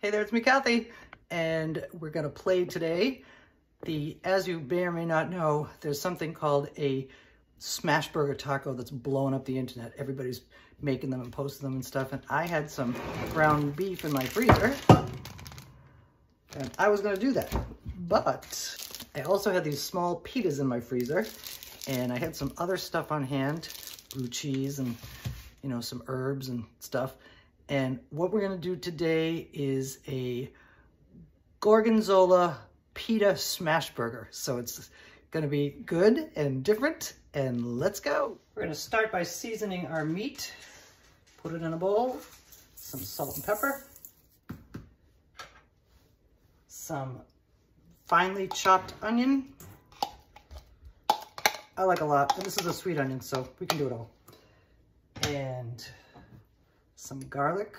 Hey there, it's me, Kathy, and we're gonna play today. As you may or may not know, there's something called a smash burger taco that's blowing up the internet. Everybody's making them and posting them and stuff, and I had some ground beef in my freezer, and I was gonna do that, but I also had these small pitas in my freezer, and I had some other stuff on hand, blue cheese and, you know, some herbs and stuff. And what we're gonna do today is a Gorgonzola Pita smash burger. So it's gonna be good and different, and let's go. We're gonna start by seasoning our meat. Put it in a bowl, some salt and pepper, some finely chopped onion. I like a lot, and this is a sweet onion, so we can do it all. And some garlic,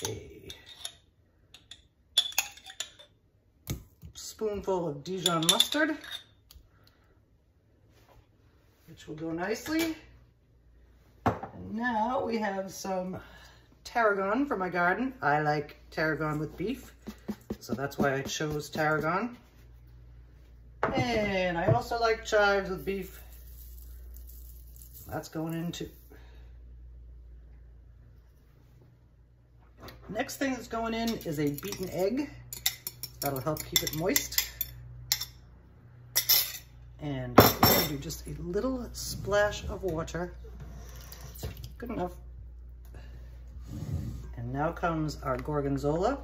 a spoonful of Dijon mustard, which will go nicely. And now we have some tarragon from my garden. I like tarragon with beef, so that's why I chose tarragon. And I also like chives with beef. That's going in too. Next thing that's going in is a beaten egg. That'll help keep it moist. And we're going to do just a little splash of water. Good enough. And now comes our Gorgonzola.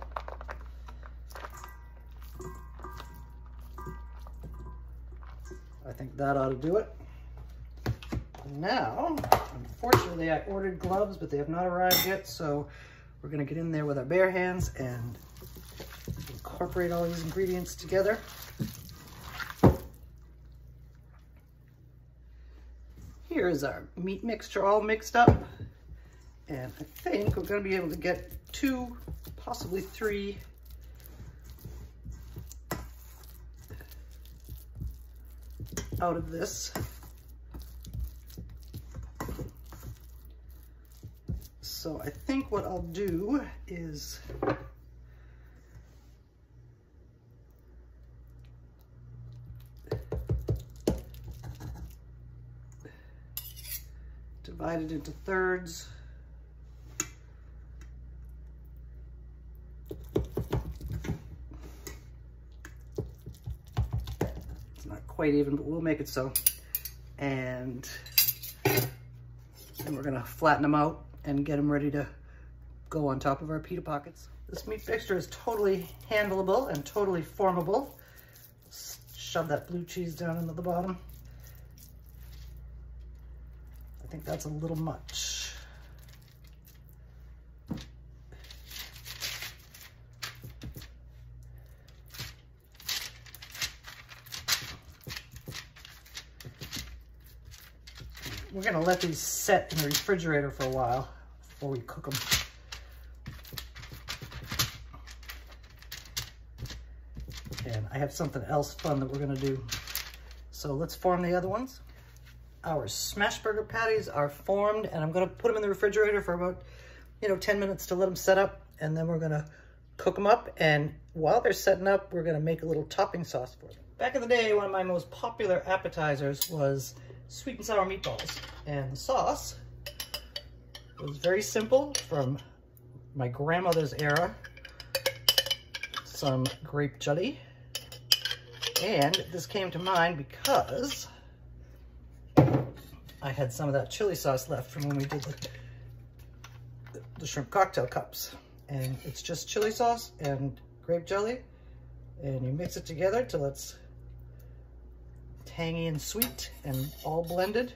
I think that ought to do it. And now, unfortunately, I ordered gloves, but they have not arrived yet, so we're gonna get in there with our bare hands and incorporate all these ingredients together. Here's our meat mixture all mixed up. And I think we're gonna be able to get 2, possibly 3 out of this. So I think what I'll do is divide it into thirds. Quite even, but we'll make it so. And then we're gonna flatten them out and get them ready to go on top of our pita pockets. This meat mixture is totally handleable and totally formable. Shove that blue cheese down into the bottom. I think that's a little much. We're gonna let these set in the refrigerator for a while before we cook them. And I have something else fun that we're gonna do. So let's form the other ones. Our smash burger patties are formed, and I'm gonna put them in the refrigerator for about, 10 minutes to let them set up, and then we're gonna cook them up. And while they're setting up, we're gonna make a little topping sauce for them. Back in the day, one of my most popular appetizers was sweet and sour meatballs, and the sauce was very simple from my grandmother's era. Some grape jelly, and this came to mind because I had some of that chili sauce left from when we did the shrimp cocktail cups, and it's just chili sauce and grape jelly, and you mix it together till it's tangy and sweet and all blended.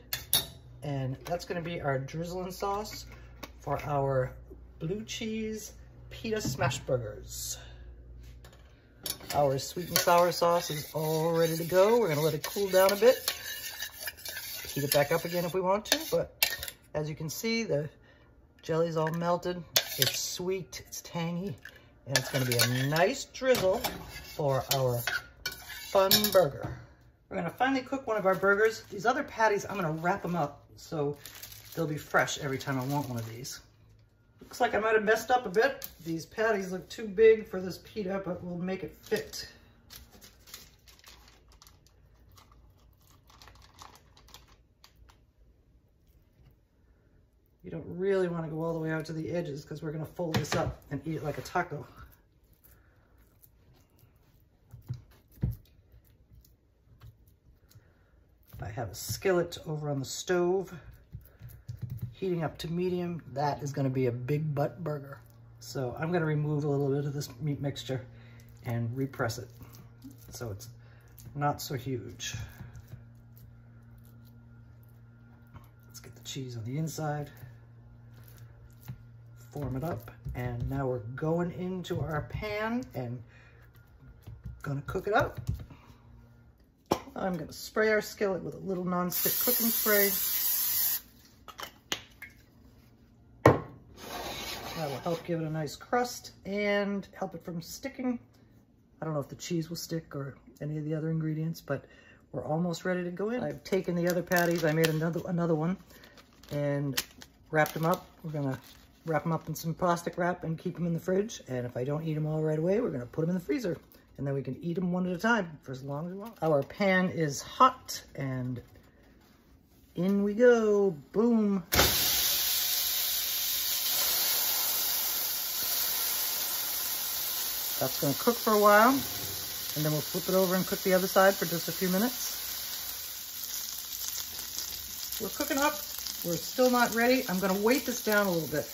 And that's gonna be our drizzling sauce for our blue cheese pita smash burgers. Our sweet and sour sauce is all ready to go. We're gonna let it cool down a bit. Heat it back up again if we want to, but as you can see, the jelly's all melted. It's sweet, it's tangy, and it's gonna be a nice drizzle for our fun burger. We're gonna finally cook one of our burgers. These other patties, I'm gonna wrap them up so they'll be fresh every time I want one of these. Looks like I might have messed up a bit. These patties look too big for this pita, but we'll make it fit. You don't really want to go all the way out to the edges because we're going to fold this up and eat it like a taco. I have a skillet over on the stove, heating up to medium. That is going to be a big butt burger. So I'm going to remove a little bit of this meat mixture and repress it so it's not so huge. Let's get the cheese on the inside. Form it up, and now we're going into our pan and gonna cook it up. I'm gonna spray our skillet with a little non-stick cooking spray. That will help give it a nice crust and help it from sticking. I don't know if the cheese will stick or any of the other ingredients, but we're almost ready to go in. I've taken the other patties, I made another one and wrapped them up. We're gonna wrap them up in some plastic wrap and keep them in the fridge. And if I don't eat them all right away, we're gonna put them in the freezer. And then we can eat them one at a time for as long as we want. Our pan is hot and in we go, boom. That's gonna cook for a while. And then we'll flip it over and cook the other side for just a few minutes. We're cooking up. We're still not ready. I'm gonna weight this down a little bit.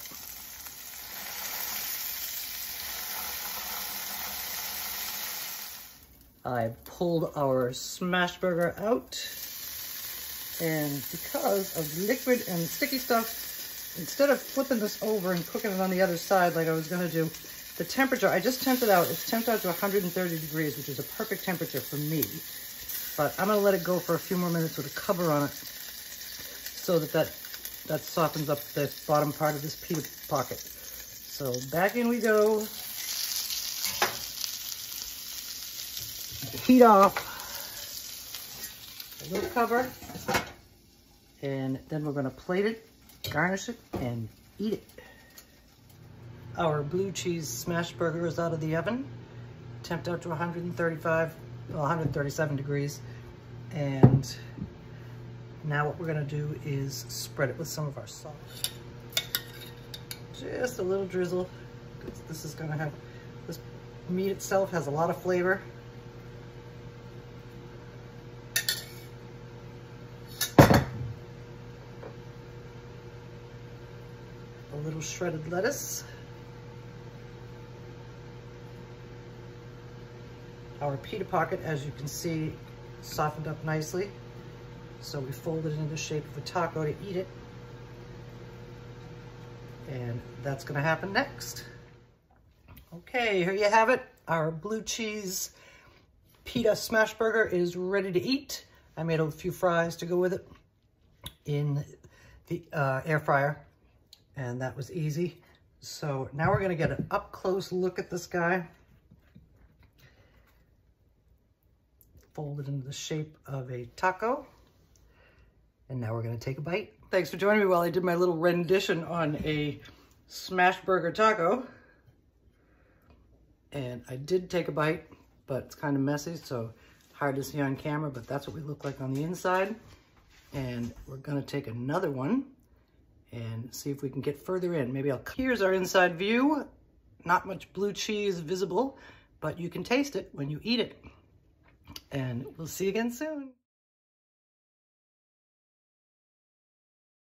I've pulled our smash burger out, and because of the liquid and sticky stuff, instead of flipping this over and cooking it on the other side like I was gonna do, the temperature, I just temped it out. It's temped out to 130 degrees, which is a perfect temperature for me. But I'm gonna let it go for a few more minutes with a cover on it so that softens up the bottom part of this pita pocket. So back in we go. Heat off, a little cover, and then we're gonna plate it, garnish it, and eat it. Our blue cheese smash burger is out of the oven, temped out to 137 degrees, and now what we're gonna do is spread it with some of our salt. Just a little drizzle, because this is gonna have, this meat itself has a lot of flavor. A little shredded lettuce. Our pita pocket, as you can see, softened up nicely. So we fold it into the shape of a taco to eat it. And that's gonna happen next. Okay, here you have it. Our blue cheese pita smash burger is ready to eat. I made a few fries to go with it in the air fryer. And that was easy. So now we're gonna get an up close look at this guy. Fold it into the shape of a taco. And now we're gonna take a bite. Thanks for joining me while I did my little rendition on a smash burger taco. And I did take a bite, but it's kind of messy, so hard to see on camera, but that's what we look like on the inside. And we're gonna take another one and see if we can get further in. Maybe here's our inside view. Not much blue cheese visible, but you can taste it when you eat it. And we'll see you again soon.